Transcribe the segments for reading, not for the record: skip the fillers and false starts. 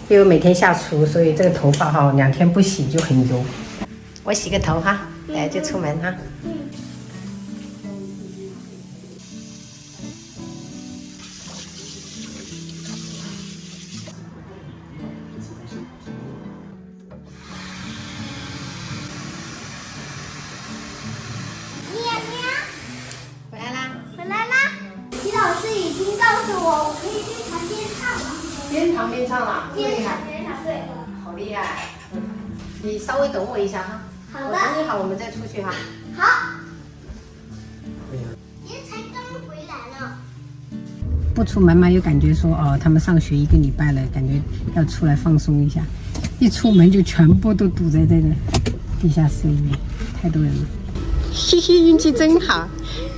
因为每天下厨，所以这个头发哈2天不洗就很油。我洗个头哈，来就出门哈。回来啦！回来啦！齐老师已经告诉我可以边弹边唱了。边弹边唱啦，边弹边唱，对。好厉害！你稍微等我一下哈。好的。我整理好，我们再出去哈。好。今天才刚回来呢。不出门嘛，又感觉说哦，他们上学1个礼拜了，感觉要出来放松一下。一出门就全部都堵在这个地下室里面，太多人了。嘿嘿，运气真好，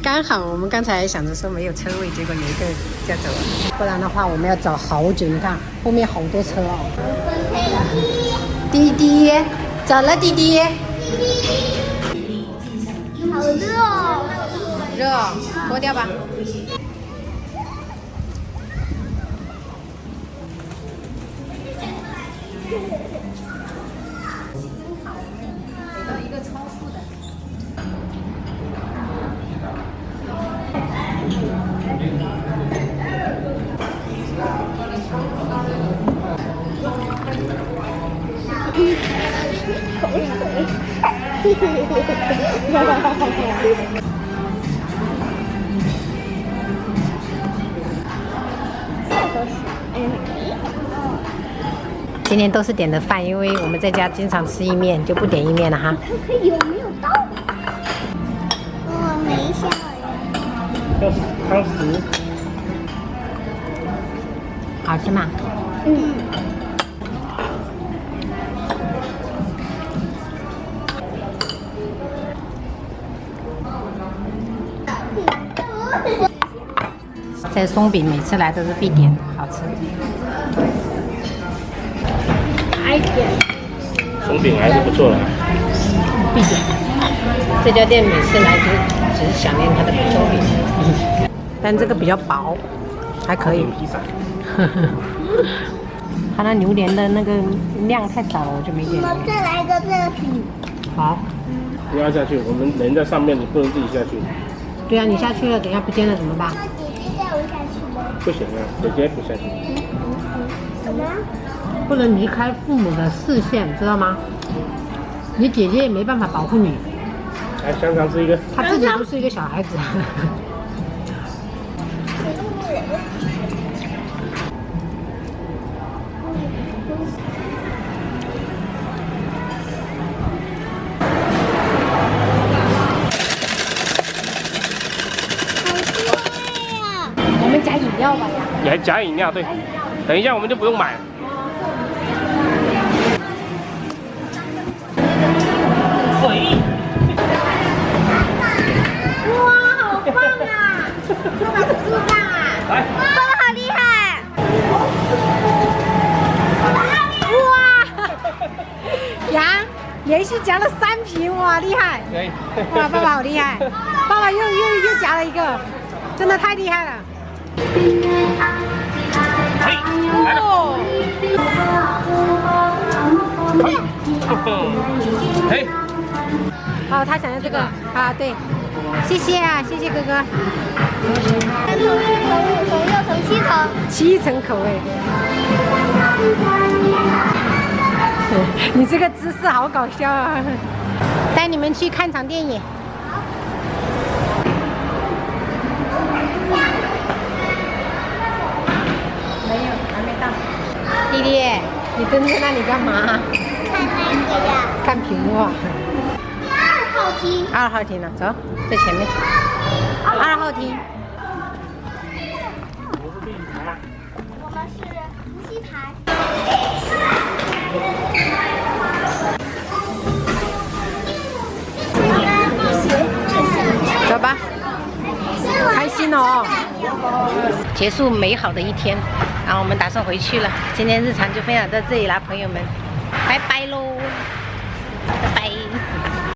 刚好我们刚才想着说没有车位，结果有一个就走了，不然的话我们要找好久。你看后面好多车哦。滴滴，走了滴滴。好热哦。热，脱掉吧。到一个超市的。今天都是点的饭，因为我们在家经常吃意面，就不点意面了哈。看看有没有到？哦，没下来。这是汤匙。好吃吗？嗯。这松饼每次来都是必点，好吃。松饼还是不错的。必点。这家店每次来就只是想念它的松饼，但这个比较薄，还可以。披萨。它那榴莲的那个量太少了，我就没点。我再来一个这个饼。好。不要下去，我们人在上面，你不能自己下去。对啊，你下去了，等一下不见了怎么办？那姐姐带我下去吗？不行啊，姐姐不下去。什么？不能离开父母的视线，知道吗？你姐姐也没办法保护你。来，香肠吃一个。她自己都是一个小孩子。我们加饮料吧呀。你还夹饮料，对。等一下我们就不用买。哇，好棒啊！爸爸是树上啊！来，爸爸好厉害！哇！羊连续夹了3瓶，哇，厉害！可以。哇，爸爸好厉害！爸爸又夹了一个，真的太厉害了！哦！嘿，哦，他想要这个啊，对，谢谢啊，谢谢哥哥。从6层7层。7层口味。你这个姿势好搞笑啊！带你们去看场电影。没有，还没到。弟弟，你蹲在那里干嘛？看那个呀。看屏幕啊。2号厅。2号厅呢？走，在前面。2号厅。我们是伏羲台。走吧，开心哦！结束美好的一天，然后我们打算回去了。今天日常就分享到这里啦，朋友们，拜拜。